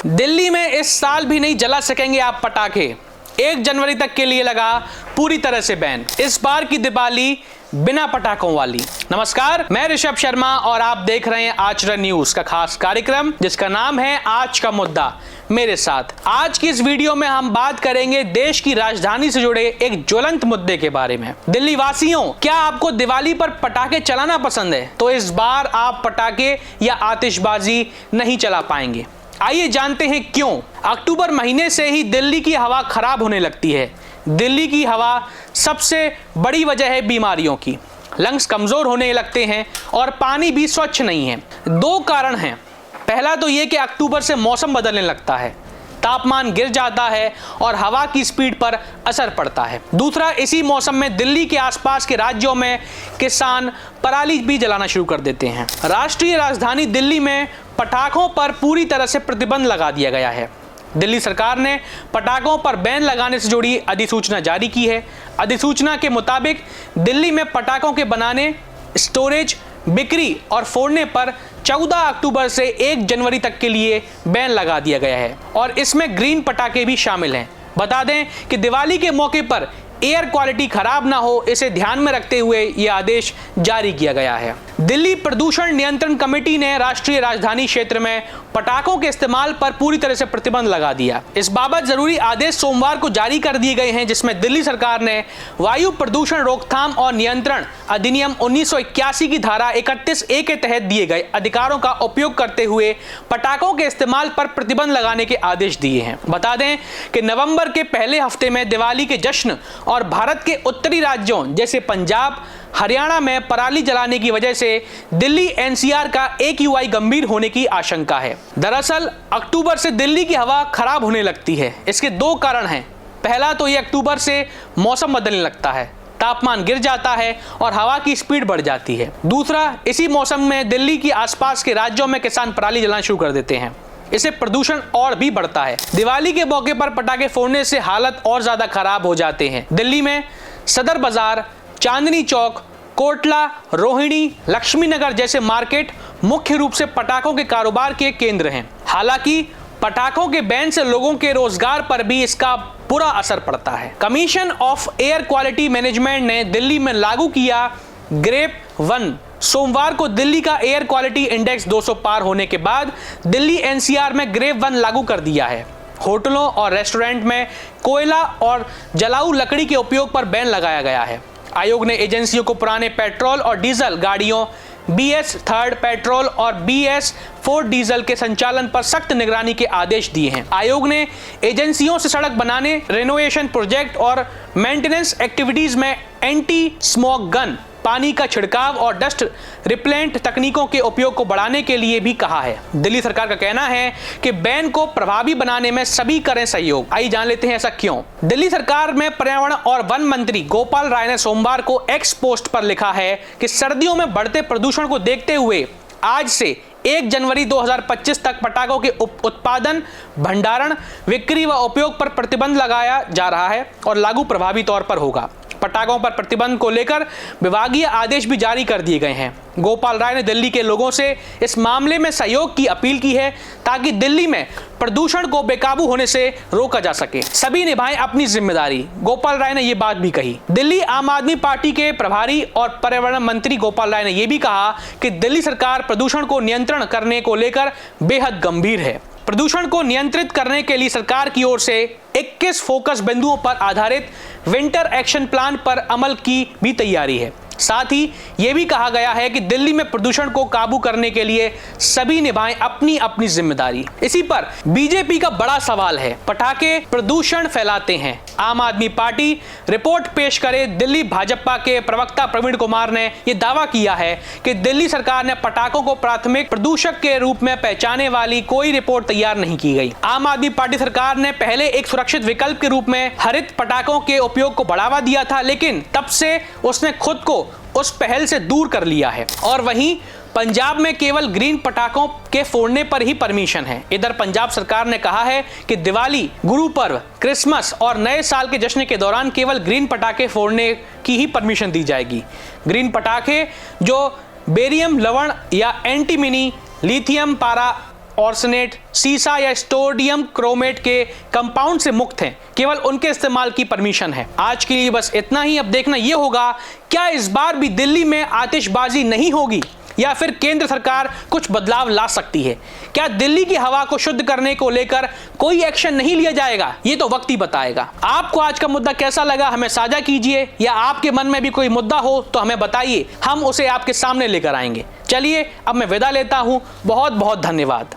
दिल्ली में इस साल भी नहीं जला सकेंगे आप पटाखे। 1 जनवरी तक के लिए लगा पूरी तरह से बैन। इस बार की दिवाली बिना पटाखों वाली। नमस्कार, मैं ऋषभ शर्मा और आप देख रहे हैं आचरण न्यूज का खास कार्यक्रम जिसका नाम है आज का मुद्दा मेरे साथ। आज की इस वीडियो में हम बात करेंगे देश की राजधानी से जुड़े एक ज्वलंत मुद्दे के बारे में। दिल्ली वासियों, क्या आपको दिवाली पर पटाखे चलाना पसंद है? तो इस बार आप पटाखे या आतिशबाजी नहीं चला पाएंगे। आइए जानते हैं क्यों। अक्टूबर महीने से ही दिल्ली की हवा खराब होने लगती है। दिल्ली की हवा सबसे बड़ी वजह है बीमारियों की। लंग्स कमजोर होने लगते हैं और पानी भी स्वच्छ नहीं है। 2 कारण हैं। पहला तो ये कि अक्टूबर से मौसम बदलने लगता है, तापमान गिर जाता है और हवा की स्पीड पर असर पड़ता है। दूसरा, इसी मौसम में दिल्ली के आसपास के राज्यों में किसान पराली भी जलाना शुरू कर देते हैं। राष्ट्रीय राजधानी दिल्ली में पटाखों पर पूरी तरह से प्रतिबंध लगा दिया गया है। दिल्ली सरकार ने पटाखों पर बैन लगाने से जुड़ी अधिसूचना जारी की है। अधिसूचना के मुताबिक दिल्ली में पटाखों के बनाने, स्टोरेज, बिक्री और फोड़ने पर 14 अक्टूबर से 1 जनवरी तक के लिए बैन लगा दिया गया है और इसमें ग्रीन पटाखे भी शामिल हैं। बता दें कि दिवाली के मौके पर एयर क्वालिटी खराब ना हो, इसे ध्यान में रखते हुए यह आदेश जारी किया गया है। दिल्ली प्रदूषण नियंत्रण कमेटी ने राष्ट्रीय राजधानी क्षेत्र में पटाखों के इस्तेमाल पर पूरी तरह से प्रतिबंध लगा दिया। इस बाबत जरूरी आदेश सोमवार को जारी कर दिए गए हैं, जिसमें दिल्ली सरकार ने वायु प्रदूषण रोकथाम और नियंत्रण अधिनियम 1981 की धारा 31A के तहत दिए गए अधिकारों का उपयोग करते हुए पटाखों के इस्तेमाल पर प्रतिबंध लगाने के आदेश दिए हैं। बता दें कि नवंबर के पहले हफ्ते में दिवाली के जश्न और भारत के उत्तरी राज्यों जैसे पंजाब, हरियाणा में पराली जलाने की वजह से दिल्ली एनसीआर का AQI गंभीर होने की आशंका है। दरअसल अक्टूबर से दिल्ली की हवा खराब होने लगती है। इसके 2 कारण हैं। पहला तो ये अक्टूबर से मौसम बदलने लगता है, तापमान गिर जाता है और हवा की स्पीड बढ़ जाती है। दूसरा, इसी मौसम में दिल्ली के आसपास के राज्यों में किसान पराली जलाना शुरू कर देते हैं। इससे प्रदूषण और भी बढ़ता है। दिवाली के मौके पर पटाखे फोड़ने से हालत और ज्यादा खराब हो जाते हैं। दिल्ली में सदर बाजार, चांदनी चौक, कोटला, रोहिणी, लक्ष्मी नगर जैसे मार्केट मुख्य रूप से पटाखों के कारोबार के केंद्र हैं। हालांकि पटाखों के बैन से लोगों के रोजगार पर भी इसका बुरा असर पड़ता है। Commission of air quality management ने दिल्ली में लागू किया ग्रेप 1। सोमवार को दिल्ली का एयर क्वालिटी इंडेक्स 200 पार होने के बाद दिल्ली एनसीआर में ग्रेप 1 लागू कर दिया है। होटलों और रेस्टोरेंट में कोयला और जलाऊ लकड़ी के उपयोग पर बैन लगाया गया है। आयोग ने एजेंसियों को पुराने पेट्रोल और डीजल गाड़ियों, BS3 पेट्रोल और BS4 डीजल के संचालन पर सख्त निगरानी के आदेश दिए हैं। आयोग ने एजेंसियों से सड़क बनाने, रेनोवेशन प्रोजेक्ट और मेंटेनेंस एक्टिविटीज में एंटी स्मोक गन, पानी का छिड़काव और डस्ट रिपेलेंट तकनीकों के उपयोग को बढ़ाने के लिए भी कहा है। दिल्ली सरकार का कहना है कि बैन को प्रभावी बनाने में सभी करें सहयोग। आइए जान लेते हैं ऐसा क्यों। दिल्ली सरकार में पर्यावरण और वन मंत्री गोपाल राय ने सोमवार को एक्स पोस्ट पर लिखा है कि सर्दियों में बढ़ते प्रदूषण को देखते हुए आज से 1 जनवरी 2025 तक पटाखों के उत्पादन, भंडारण, बिक्री व उपयोग पर प्रतिबंध लगाया जा रहा है और लागू प्रभावी तौर पर होगा। पटाखों पर प्रतिबंध को लेकर विभागीय आदेश भी जारी कर दिए गए हैं। गोपाल राय ने दिल्ली के लोगों से इस मामले में सहयोग की अपील की है ताकि दिल्ली में प्रदूषण को बेकाबू होने से रोका जा सके। सभी निभाएं अपनी जिम्मेदारी, गोपाल राय ने यह बात भी कही। दिल्ली आम आदमी पार्टी के प्रभारी और पर्यावरण मंत्री गोपाल राय ने यह भी कहा कि दिल्ली सरकार प्रदूषण को नियंत्रण करने को लेकर बेहद गंभीर है। प्रदूषण को नियंत्रित करने के लिए सरकार की ओर से 21 फोकस बिंदुओं पर आधारित विंटर एक्शन प्लान पर अमल की भी तैयारी है। साथ ही यह भी कहा गया है कि दिल्ली में प्रदूषण को काबू करने के लिए सभी निभाएं अपनी अपनी जिम्मेदारी। इसी पर बीजेपी का बड़ा सवाल है, पटाखे प्रदूषण फैलाते हैं, आम आदमी पार्टी रिपोर्ट पेश करे। दिल्ली भाजपा के प्रवक्ता प्रवीण कुमार ने यह दावा किया है कि दिल्ली सरकार ने पटाखों को प्राथमिक प्रदूषक के रूप में पहचाने वाली कोई रिपोर्ट तैयार नहीं की गई। आम आदमी पार्टी सरकार ने पहले एक सुरक्षित विकल्प के रूप में हरित पटाखों के उपयोग को बढ़ावा दिया था, लेकिन तब से उसने खुद को उस पहल से दूर कर लिया है और वहीं पंजाब में केवल ग्रीन पटाखों के फोड़ने पर ही परमिशन है। इधर पंजाब सरकार ने कहा है कि दिवाली, गुरु पर्व, क्रिसमस और नए साल के जश्न के दौरान केवल ग्रीन पटाखे फोड़ने की ही परमिशन दी जाएगी। ग्रीन पटाखे जो बेरियम लवण या एंटीमनी, लिथियम पारा ऑर्सेनेट, सीसा या स्टोडियम क्रोमेट के कंपाउंड से मुक्त हैं। केवल उनके इस्तेमाल की परमिशन है। आज के लिए बस इतना ही। अब देखना यह होगा क्या इस बार भी दिल्ली में आतिशबाजी नहीं होगी या फिर केंद्र सरकार कुछ बदलाव ला सकती है। क्या दिल्ली की हवा को शुद्ध करने को लेकर कोई एक्शन नहीं लिया जाएगा, ये तो वक्त ही बताएगा। आपको आज का मुद्दा कैसा लगा हमें साझा कीजिए, या आपके मन में भी कोई मुद्दा हो तो हमें बताइए, हम उसे आपके सामने लेकर आएंगे। चलिए अब मैं विदा लेता हूं, बहुत बहुत धन्यवाद।